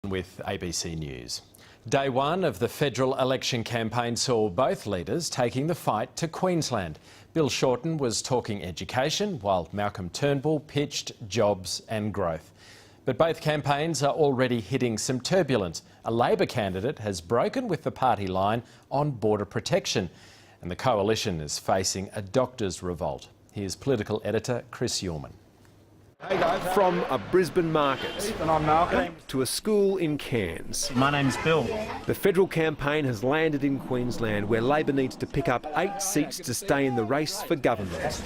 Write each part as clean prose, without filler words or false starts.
with ABC News. Day one of the federal election campaign saw both leaders taking the fight to Queensland. Bill Shorten was talking education, while Malcolm Turnbull pitched jobs and growth. But both campaigns are already hitting some turbulence. A Labor candidate has broken with the party line on border protection, and the coalition is facing a doctors' revolt. Here's political editor Chris Yorman. Hey guys. From a Brisbane market And I'm Malcolm. to a school in Cairns, My name's Bill. the federal campaign has landed in Queensland, where Labor needs to pick up 8 seats to stay in the race for government.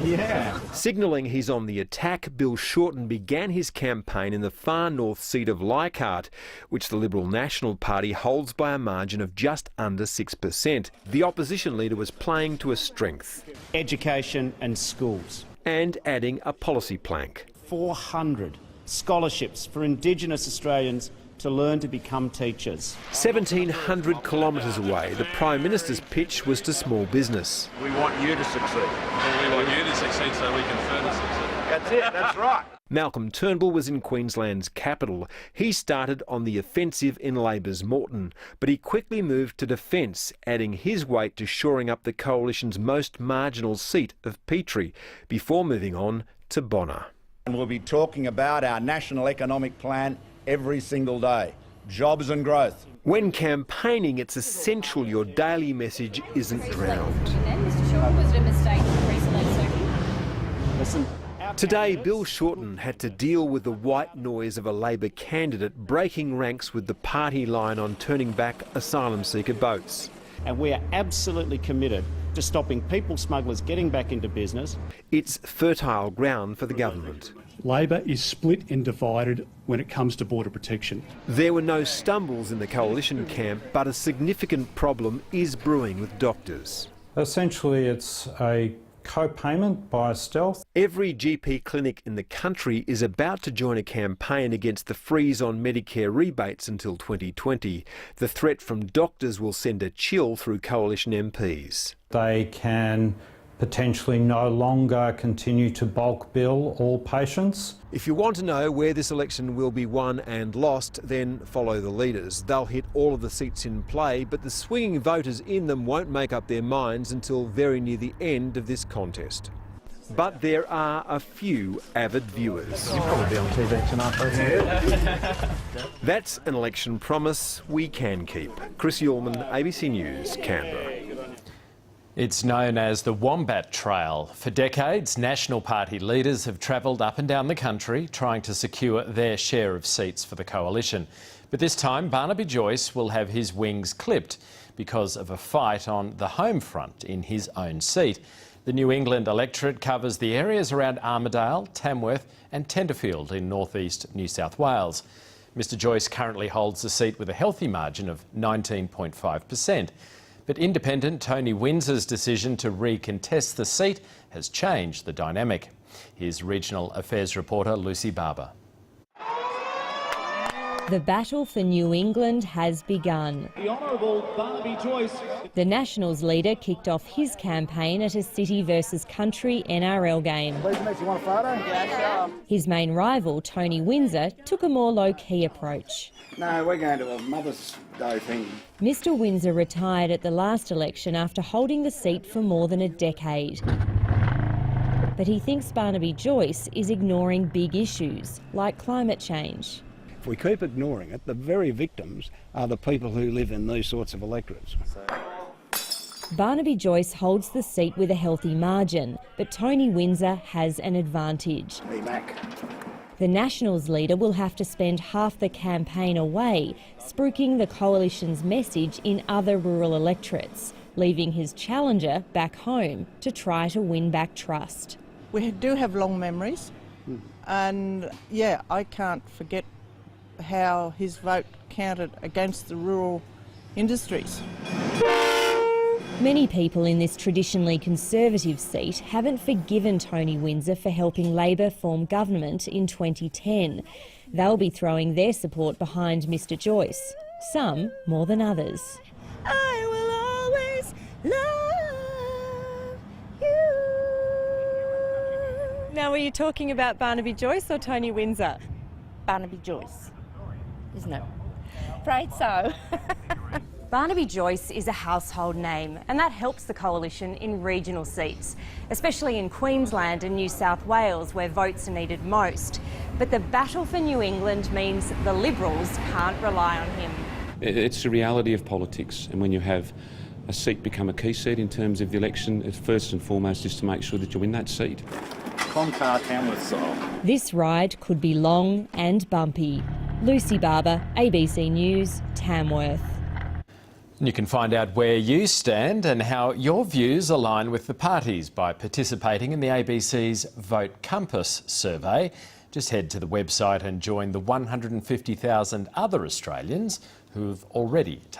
Yeah. Signalling he's on the attack, Bill Shorten began his campaign in the far north seat of Leichhardt, which the Liberal National Party holds by a margin of just under 6%. The opposition leader was playing to a strength Education and schools. and adding a policy plank. 400 scholarships for Indigenous Australians to learn to become teachers. 1,700 kilometres away, the Prime Minister's pitch was to small business. We want you to succeed. We want you to succeed so we can further succeed. That's it, that's right. Malcolm Turnbull was in Queensland's capital. He started on the offensive in Labor's Moreton, but he quickly moved to defence, adding his weight to shoring up the coalition's most marginal seat of Petrie, before moving on to Bonner. And we'll be talking about our national economic plan every single day. Jobs and growth. When campaigning, it's essential your daily message isn't drowned. Mr. Shorten, was it a mistake recently, Sophie? Listen, our Today, candidates- Bill Shorten had to deal with the white noise of a Labor candidate breaking ranks with the party line on turning back asylum seeker boats. And we are absolutely committed to stopping people smugglers getting back into business. It's fertile ground for the government. Labor is split and divided when it comes to border protection. There were no stumbles in the coalition camp, but a significant problem is brewing with doctors. Essentially, it's a co-payment by stealth. Every GP clinic in the country is about to join a campaign against the freeze on Medicare rebates until 2020. The threat from doctors will send a chill through coalition MPs. They can potentially no longer continue to bulk bill all patients. If you want to know where this election will be won and lost, then follow the leaders. They'll hit all of the seats in play, but the swinging voters in them won't make up their minds until very near the end of this contest. But there are a few avid viewers. You'll probably be on TV tonight, That's an election promise we can keep. Chris Yorman, ABC News, Canberra. It's known as the Wombat Trail. For decades, National Party leaders have travelled up and down the country trying to secure their share of seats for the coalition. But this time, Barnaby Joyce will have his wings clipped because of a fight on the home front in his own seat. The New England electorate covers the areas around Armidale, Tamworth and Tenterfield in northeast New South Wales. Mr Joyce currently holds the seat with a healthy margin of 19.5%. But independent Tony Windsor's decision to recontest the seat has changed the dynamic. Here's regional affairs reporter Lucy Barber. The battle for New England has begun. The Honourable Barnaby Joyce. The Nationals leader kicked off his campaign at a City versus Country NRL game. Please, mate, you want a photo? Yeah, His main rival, Tony Windsor, took a more low-key approach. No, we're going to a Mother's Day thing. Mr Windsor retired at the last election after holding the seat for more than a decade. But he thinks Barnaby Joyce is ignoring big issues, like climate change. If we keep ignoring it, the very victims are the people who live in these sorts of electorates. Barnaby Joyce holds the seat with a healthy margin, but Tony Windsor has an advantage. Be back. The Nationals leader will have to spend half the campaign away, spruiking the coalition's message in other rural electorates, leaving his challenger back home to try to win back trust. We do have long memories, and yeah, I can't forget how his vote counted against the rural industries. Many people in this traditionally Conservative seat haven't forgiven Tony Windsor for helping Labor form government in 2010. They'll be throwing their support behind Mr Joyce, some more than others. I will always love you. Now, were you talking about Barnaby Joyce or Tony Windsor? Barnaby Joyce, isn't it? Afraid so. Barnaby Joyce is a household name, and that helps the coalition in regional seats, especially in Queensland and New South Wales, where votes are needed most. But the battle for New England means the Liberals can't rely on him. It's the reality of politics, and when you have a seat become a key seat in terms of the election, it's first and foremost just to make sure that you win that seat. Clontarf Tamworth style. This ride could be long and bumpy. Lucy Barber, ABC News, Tamworth. And you can find out where you stand and how your views align with the parties by participating in the ABC's Vote Compass survey. Just head to the website and join the 150,000 other Australians who have already taken